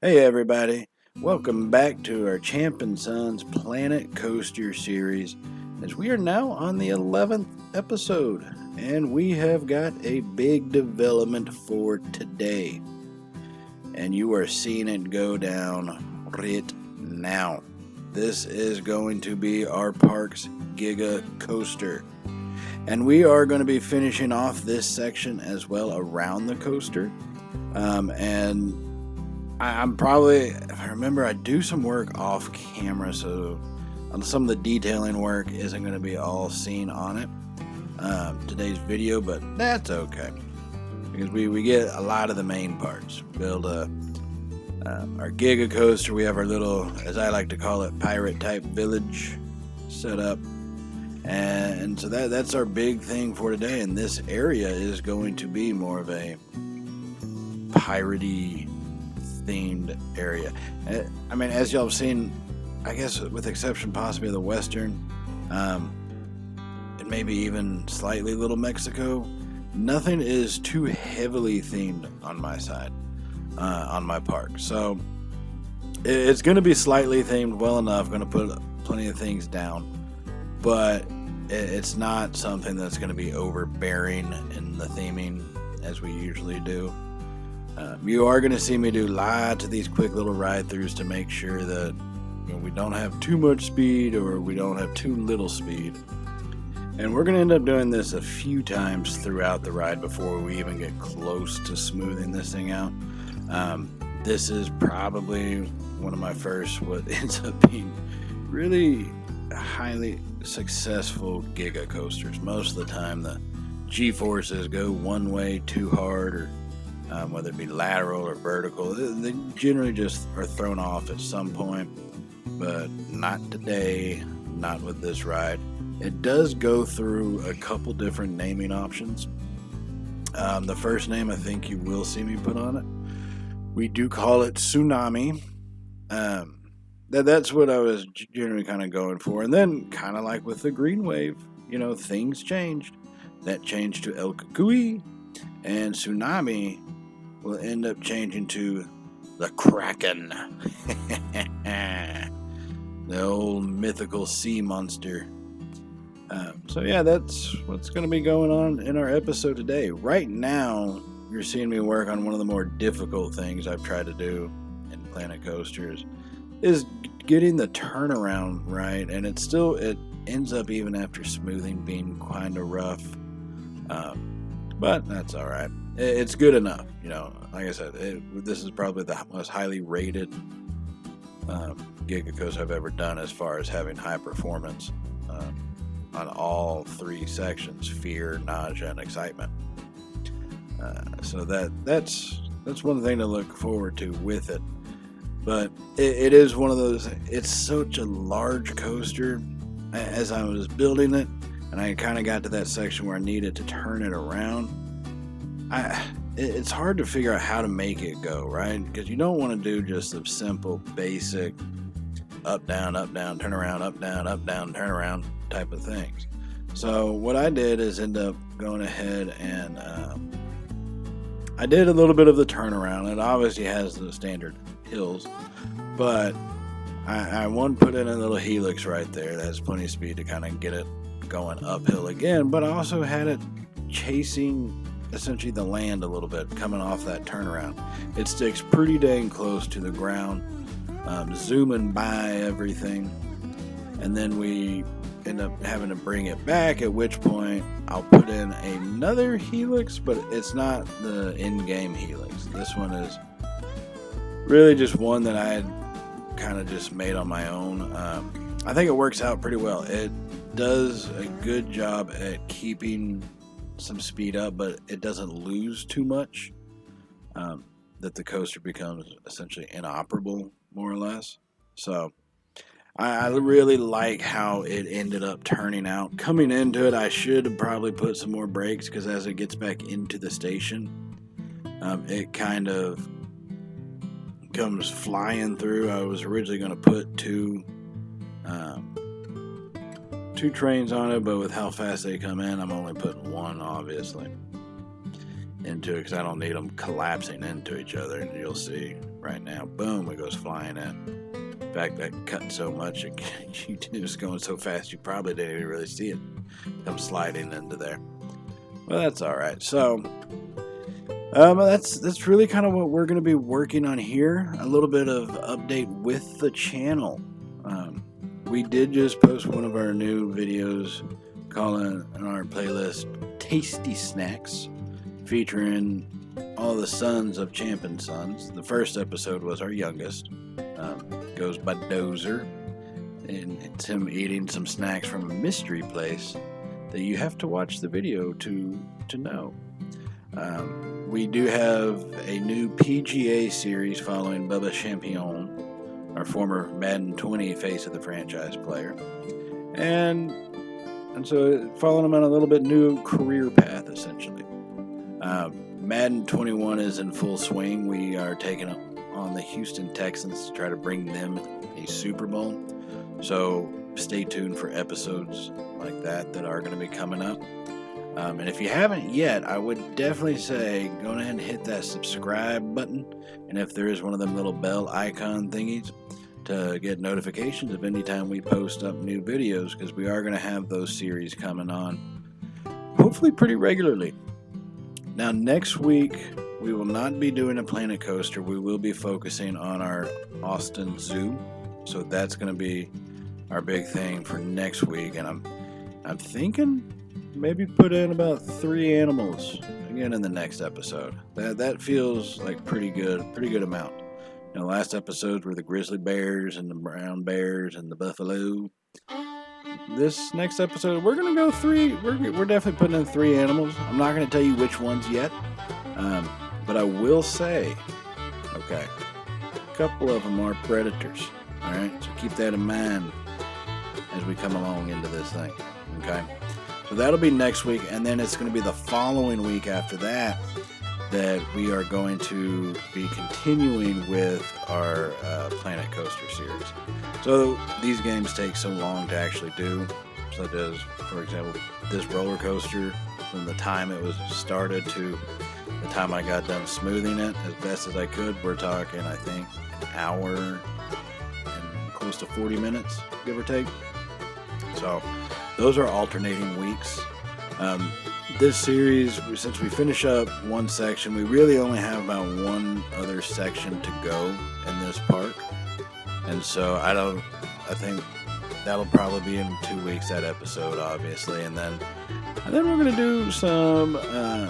Hey everybody, welcome back to our Champ and Sons Planet Coaster series as we are now on the 11th episode and we have got a big development for today. And you are seeing it go down right now. This is going to be our park's GIGA coaster. And we are going to be finishing off this section as well around the coaster. And I'm probably, if I remember, I do some work off camera, so some of the detailing work isn't going to be all seen on it today's video, but that's okay because we get a lot of the main parts. Build our Giga coaster. We have our little, as I like to call it, pirate type village set up, and so that's our big thing for today. And this area is going to be more of a piratey themed area. I mean, as y'all have seen, I guess with exception possibly of the western, and maybe even slightly Little Mexico, nothing is too heavily themed on my side, on my park. So it's going to be slightly themed well enough, going to put plenty of things down, but it's not something that's going to be overbearing in the theming as we usually do. You are going to see me do lots of these quick little ride-throughs to make sure that we don't have too much speed or we don't have too little speed. And we're going to end up doing this a few times throughout the ride before we even get close to smoothing this thing out. This is probably one of my first, what ends up being really highly successful Giga coasters. Most of the time the G-forces go one way too hard, or whether it be lateral or vertical, they generally just are thrown off at some point, but not today, not with this ride. It does go through a couple different naming options. The first name I think you will see me put on it, we do call it Tsunami. That's what I was generally kind of going for. And then kind of like with the Green Wave, things changed. That changed to El Cucuy, and Tsunami will end up changing to the Kraken. The old mythical sea monster. So yeah, that's what's going to be going on in our episode today. Right now, you're seeing me work on one of the more difficult things I've tried to do in Planet Coasters, is getting the turnaround right, and it ends up, even after smoothing, being kind of rough. But that's all right. It's good enough, Like I said, this is probably the most highly rated Giga coaster I've ever done as far as having high performance on all three sections: fear, nausea, and excitement. So that's one thing to look forward to with it. But it is one of those. It's such a large coaster. As I was building it, and I kind of got to that section where I needed to turn it around, it's hard to figure out how to make it go, right? Because you don't want to do just the simple, basic up, down, turn around, up, down, turn around type of things. So what I did is end up going ahead and I did a little bit of the turnaround. It obviously has the standard hills, but I put in a little helix right there that has plenty of speed to kind of get it going uphill again, but I also had it chasing essentially the land a little bit coming off that turnaround. It sticks pretty dang close to the ground, zooming by everything, and then we end up having to bring it back, at which point I'll put in another helix, but it's not the in-game helix. This one is really just one that I had kind of just made on my own. I think it works out pretty well. It does a good job at keeping some speed up, but it doesn't lose too much, that the coaster becomes essentially inoperable, more or less. So I really like how it ended up turning out. Coming into it, I should have probably put some more brakes, because as it gets back into the station, it kind of comes flying through. I was originally going to put two trains on it, but with how fast they come in, I'm only putting one, obviously. into it because I don't need them collapsing into each other. And you'll see right now, boom, it goes flying in. In fact, that cut so much, it was going so fast you probably didn't even really see it come sliding into there. Well, that's all right. So that's really kind of what we're going to be working on here. A little bit of update with the channel. We did just post one of our new videos calling on our playlist Tasty Snacks, featuring all the sons of Champion Sons. The first episode was our youngest. Goes by Dozer, and it's him eating some snacks from a mystery place that you have to watch the video to know. We do have a new PGA series following Bubba Champion, our former Madden 20 face of the franchise player, and so following him on a little bit new career path, essentially. Madden 21 is in full swing. We are taking on the Houston Texans to try to bring them a Super Bowl. So stay tuned for episodes like that are going to be coming up. And if you haven't yet, I would definitely say go ahead and hit that subscribe button. And if there is one of them little bell icon thingies, to get notifications of any time we post up new videos, because we are going to have those series coming on hopefully pretty regularly. Now, next week, we will not be doing a Planet Coaster. We will be focusing on our Austin Zoo. So that's going to be our big thing for next week. And I'm thinking maybe put in about 3 animals again in the next episode. That feels like pretty good amount. You know, last episodes were the grizzly bears and the brown bears and the buffalo. This next episode, we're going to go 3. We're definitely putting in 3 animals. I'm not going to tell you which ones yet. But I will say, okay, a couple of them are predators. All right, so keep that in mind as we come along into this thing. Okay, so that'll be next week, and then it's going to be the following week after that we are going to be continuing with our Planet Coaster series. So these games take so long to actually do, such as, for example, this roller coaster, from the time it was started to the time I got done smoothing it as best as I could, we're talking, I think, an hour and close to 40 minutes, give or take. So those are alternating weeks. This series, since we finish up one section, we really only have about one other section to go in this park. And so I think that'll probably be in 2 weeks, that episode, obviously. And then we're going to do some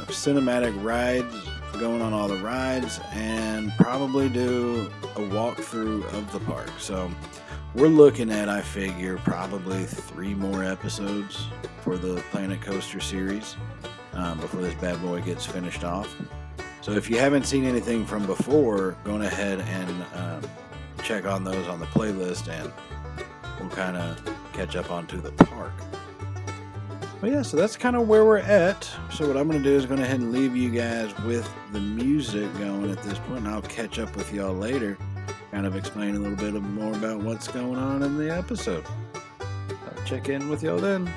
cinematic rides, going on all the rides, and probably do a walkthrough of the park. So we're looking at, I figure, probably 3 more episodes for the Planet Coaster series before this bad boy gets finished off. So if you haven't seen anything from before, go ahead and check on those on the playlist, and we'll kind of catch up onto the park. But yeah, so that's kind of where we're at. So what I'm going to do is go ahead and leave you guys with the music going at this point, and I'll catch up with y'all later, kind of explain a little bit more about what's going on in the episode. I'll check in with y'all then.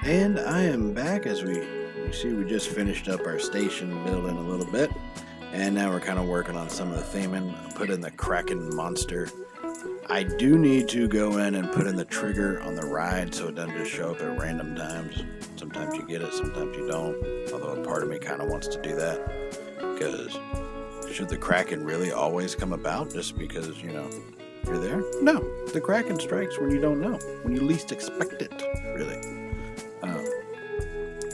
And I am back. As you see, we just finished up our station building a little bit, and now we're kind of working on some of the theming. I put in the Kraken monster. I do need to go in and put in the trigger on the ride so it doesn't just show up at random times. Sometimes you get it, sometimes you don't, although a part of me kind of wants to do that, because should the Kraken really always come about just because, you're there? No, the Kraken strikes when you don't know, when you least expect it, really.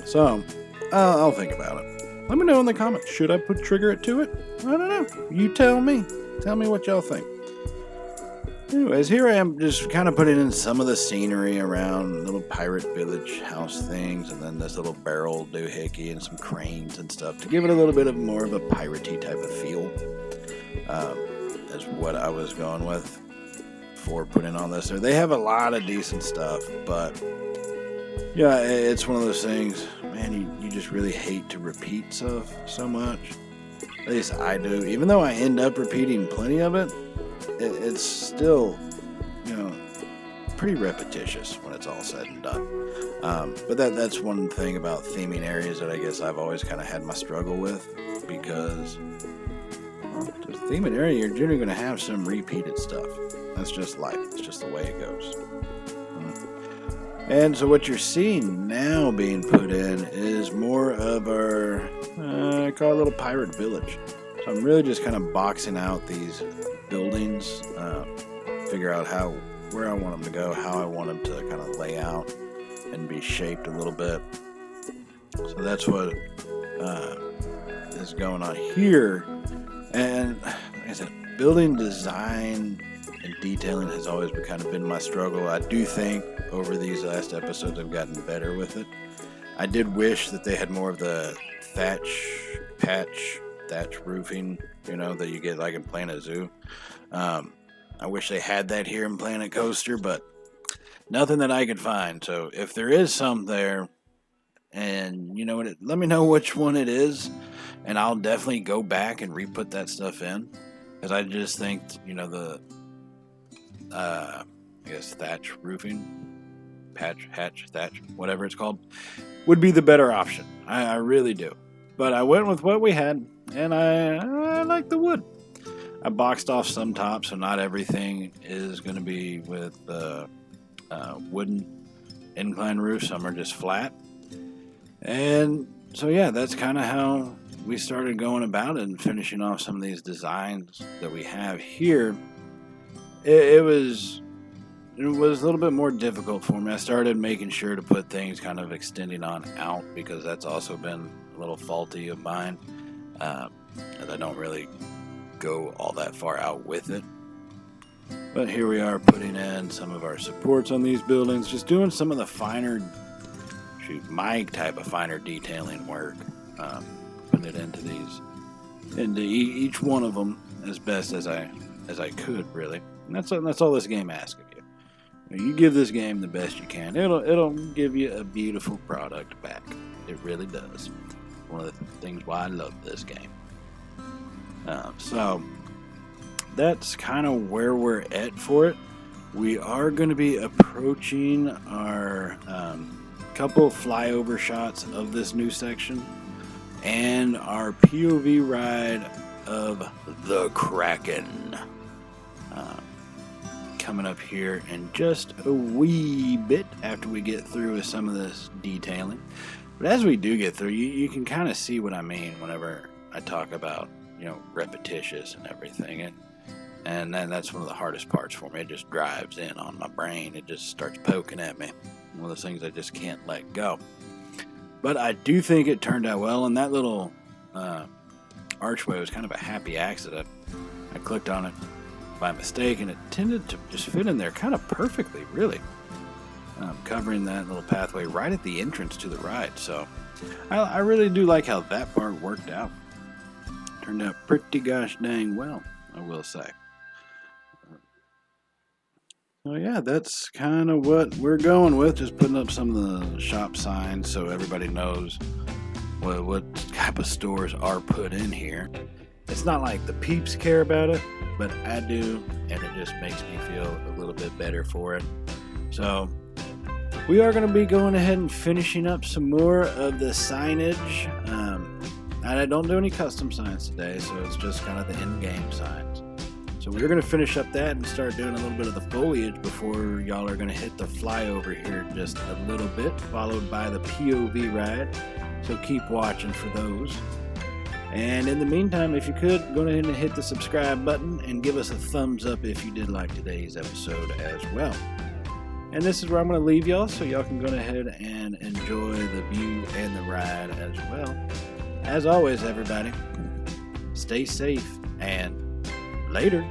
So, I'll think about it. Let me know in the comments. Should I trigger it to it? I don't know. You tell me. Tell me what y'all think. Anyways, here I am just kind of putting in some of the scenery around little pirate village house things, and then this little barrel doohickey and some cranes and stuff to give it a little bit of more of a piratey type of feel. That's what I was going with for putting on this. They have a lot of decent stuff, but yeah, it's one of those things, man, you just really hate to repeat stuff so much. At least I do. Even though I end up repeating plenty of it, it's still, pretty repetitious when it's all said and done. But that's one thing about theming areas that I guess I've always kind of had my struggle with, because the theming area, you're generally going to have some repeated stuff. That's just life. It's just the way it goes. And so what you're seeing now being put in is more of our, I call it a little pirate village. So I'm really just kind of boxing out these buildings, figure out where I want them to go, how I want them to kind of lay out and be shaped a little bit. So that's what is going on here. And like I said, building design and detailing has always been my struggle. I do think over these last episodes I've gotten better with it. I did wish that they had more of the thatch roofing, that you get like in Planet Zoo. I wish they had that here in Planet Coaster, but nothing that I could find. So if there is some there, and let me know which one it is, and I'll definitely go back and re-put that stuff in, because I just think the I guess thatch roofing, thatch, whatever it's called, would be the better option. I really do. But I went with what we had, and I like the wood. I boxed off some tops, so not everything is going to be with wooden incline roofs. Some are just flat. And so, yeah, that's kind of how we started going about it and finishing off some of these designs that we have here. It was a little bit more difficult for me. I started making sure to put things kind of extending on out, because that's also been a little faulty of mine, as I don't really go all that far out with it. But here we are putting in some of our supports on these buildings, just doing some of the my type of finer detailing work, putting it into each one of them as best as I could, really. And that's all this game asks of you. You give this game the best you can, it'll give you a beautiful product back. It really does. One of the things why I love this game. So that's kind of where we're at for it. We are going to be approaching our couple flyover shots of this new section and our POV ride of the Kraken. Coming up here in just a wee bit after we get through with some of this detailing. But as we do get through, you can kind of see what I mean whenever I talk about, repetitious and everything. And then that's one of the hardest parts for me. It just drives in on my brain. It just starts poking at me. One of those things I just can't let go. But I do think it turned out well, and that little archway was kind of a happy accident. I clicked on it by mistake, and it tended to just fit in there kind of perfectly, really. Covering that little pathway right at the entrance to the ride. So I really do like how that part worked out. Turned out pretty gosh dang well, I will say. Well, yeah, that's kind of what we're going with. Just putting up some of the shop signs so everybody knows what type of stores are put in here. It's not like the peeps care about it, but I do, and it just makes me feel a little bit better for it. So we are going to be going ahead and finishing up some more of the signage. And I don't do any custom signs today, so it's just kind of the in-game signs. So we're going to finish up that and start doing a little bit of the foliage before y'all are going to hit the flyover here in just a little bit, followed by the POV ride. So keep watching for those. And in the meantime, if you could, go ahead and hit the subscribe button and give us a thumbs up if you did like today's episode as well. And this is where I'm going to leave y'all, so y'all can go ahead and enjoy the view and the ride as well. As always, everybody, stay safe and later.